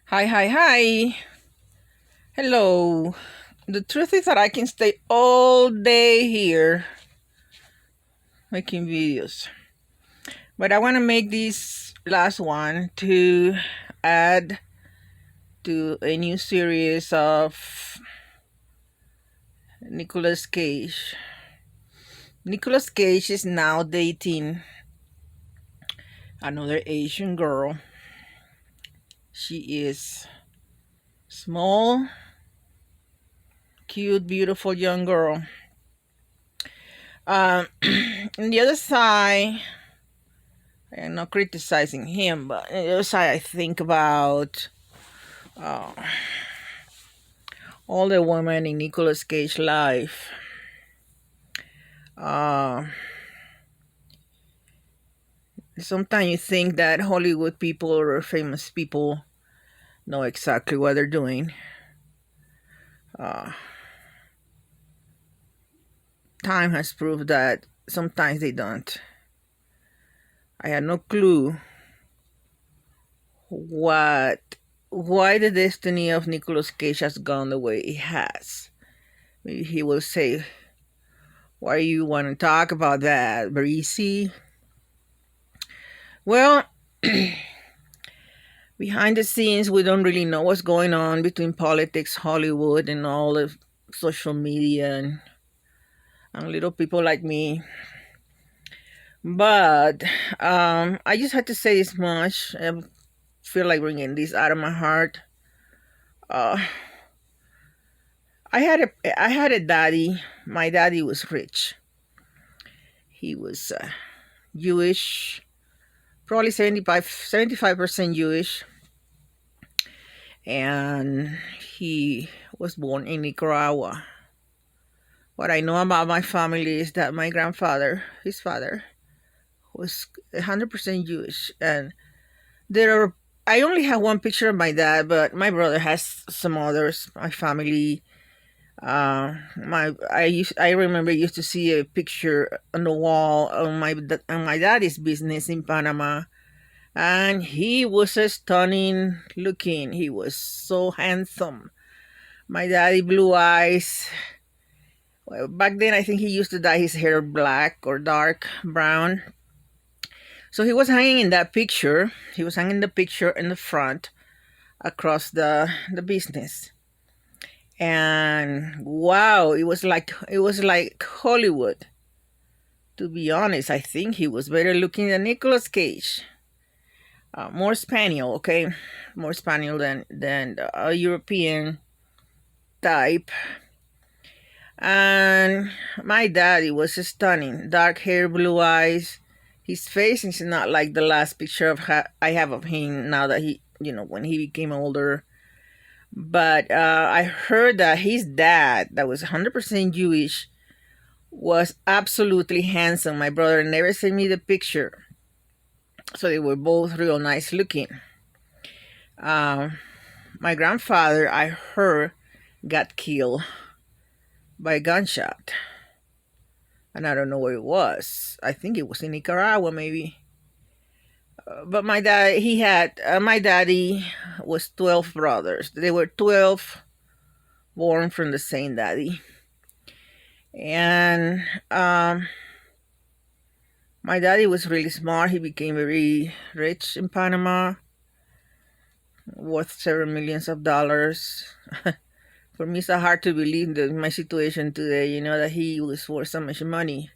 Hi, hi, hi. Hello. The truth is that I can stay all day here making videos. But I want to make this last one to add to a new series of Nicolas Cage. Nicolas Cage is now dating another Asian girl. She is small, cute, beautiful young girl. On the other side, I'm not criticizing him, but on the other side, I think about uh, all the women in Nicolas Cage's life. Uh, Sometimes you think that Hollywood people or famous people know exactly what they're doing. Uh, Time has proved that sometimes they don't. I had no clue why the destiny of Nicolas Cage has gone the way it has. Maybe he will say, "Why you want to talk about that, Breezy?" Well, behind the scenes, we don't really know what's going on between politics, Hollywood, and all the social media and little people like me. But I just had to say this much. I feel like bringing this out of my heart. Uh, I had a daddy. My daddy was rich. He was Jewish, probably 75% Jewish, and he was born in Nicaragua. What I know about my family is that my grandfather, his father, was 100% Jewish, and there are. I only have one picture of my dad, but my brother has some others. My family, I remember used to see a picture on the wall on my daddy's business in Panama, and he was a stunning looking. He was so handsome. My daddy, blue eyes. Well, back then, I think he used to dye his hair black or dark brown. So he was hanging in that picture. He was hanging the picture in the front across the business. And wow, it was like Hollywood. To be honest, I think he was better looking than Nicolas Cage. More Spaniel, okay, more Spaniel than a European type. And my daddy was stunning. Dark hair, blue eyes. His face is not like the last picture I have of him now that when he became older. But I heard that his dad, that was 100% Jewish, was absolutely handsome. My brother never sent me the picture. So they were both real nice looking. My grandfather, I heard, got killed by a gunshot. And I don't know where it was. I think it was in Nicaragua, maybe. But my daddy was 12 brothers. They were 12 born from the same daddy. And my daddy was really smart. He became very rich in Panama, worth several millions of dollars. For me, it's hard to believe that my situation today, that he was worth so much money.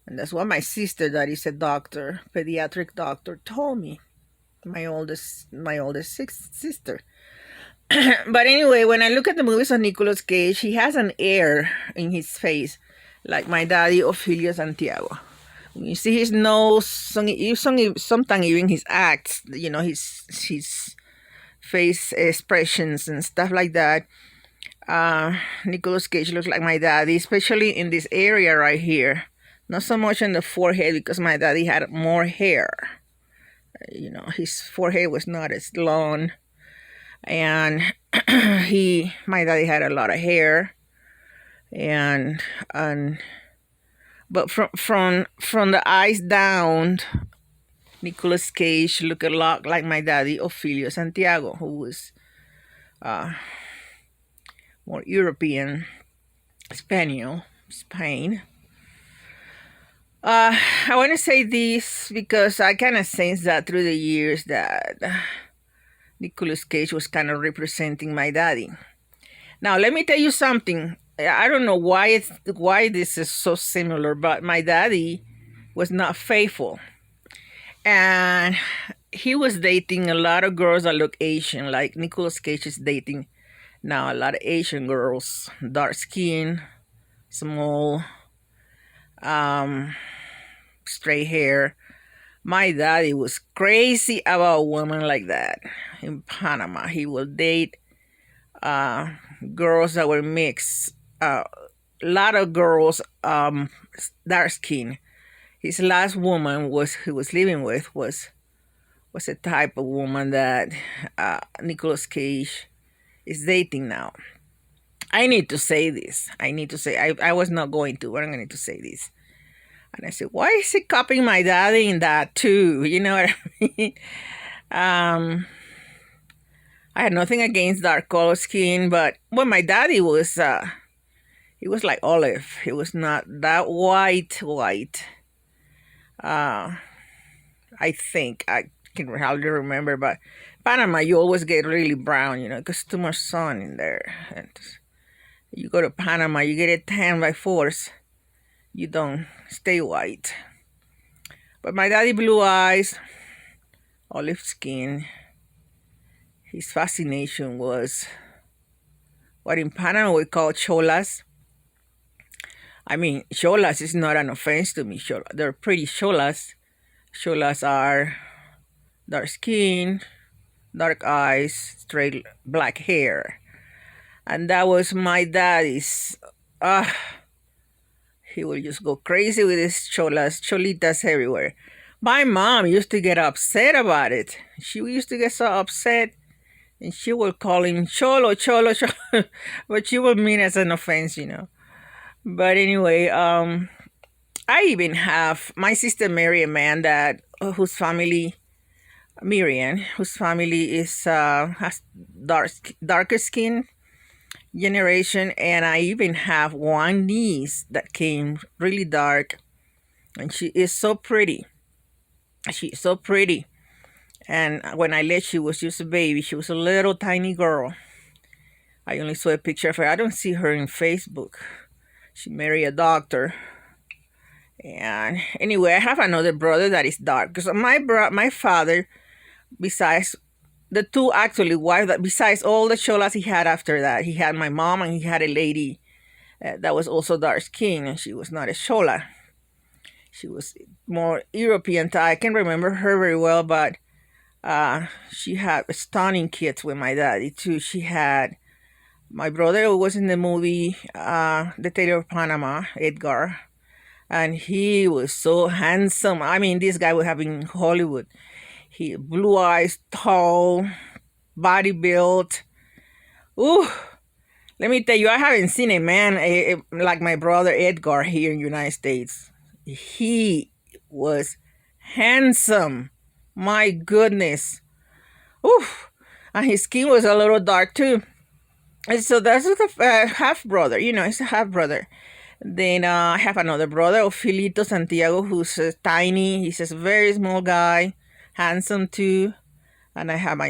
And that's what my sister, that is a doctor, pediatric doctor, told me. My oldest sister. But anyway, when I look at the movies of Nicolas Cage, he has an air in his face, like my daddy, Ophilio Santiago. When you see his nose, sometimes even his acts, his face expressions and stuff like that. Nicolas Cage looks like my daddy, especially in this area right here. Not so much on the forehead because my daddy had more hair. His forehead was not as long, and my daddy had a lot of hair, and but from the eyes down, Nicolas Cage looked a lot like my daddy, Ophilio Santiago, who was more European, Spain. I want to say this because I kind of sense that through the years that Nicolas Cage was kind of representing my daddy. Now, let me tell you something. I don't know why this is so similar, but my daddy was not faithful. And he was dating a lot of girls that look Asian, like Nicolas Cage is dating now a lot of Asian girls, dark skin, small, straight hair. My daddy was crazy about a woman like that in Panama. He would date girls that were mixed. A lot of girls, dark skin. His last woman he was living with was a type of woman that Nicolas Cage is dating now. I need to say this. I was not going to, but I'm going to say this. And I said, why is he copying my daddy in that too? You know what I mean? I had nothing against dark color skin, but when my daddy was, he was like olive. He was not that white. I think I can hardly remember, but Panama, you always get really brown, you know, because too much sun in there. And you go to Panama, you get a tan by force. You don't stay white. But my daddy, blue eyes, olive skin. His fascination was what in Panama we call cholas. I mean, cholas is not an offense to me. They're pretty cholas. Cholas are dark skin, dark eyes, straight black hair. And that was my daddy's. He would just go crazy with his cholitas everywhere. My mom used to get upset about it. She used to get so upset, and she would call him cholo, but she would mean as an offense, you know. But anyway, I even have my sister married a man that whose family, Miriam, whose family is has darker skin generation, and I even have one niece that came really dark, and she is so pretty. She's so pretty. And when I left, she was just a baby. She was a little tiny girl. I only saw a picture of her. I don't see her in Facebook. She married a doctor. And anyway, I have another brother that is dark. Because my father, besides the two actually wives, that besides all the cholas he had after that, he had my mom and he had a lady that was also dark skinned, and she was not a chola. She was more European type. I can't remember her very well, but she had stunning kids with my daddy too. She had my brother who was in the movie The Tailor of Panama, Edgar, and he was so handsome. I mean, this guy would have been in Hollywood. He blue eyes, tall, body built. Ooh, let me tell you, I haven't seen a man like my brother Edgar here in the United States. He was handsome. My goodness. Ooh, and his skin was a little dark too. And so that's a half brother, you know, it's a half brother. Then I have another brother, Filito Santiago, who's tiny. He's a very small guy, handsome too. And I have my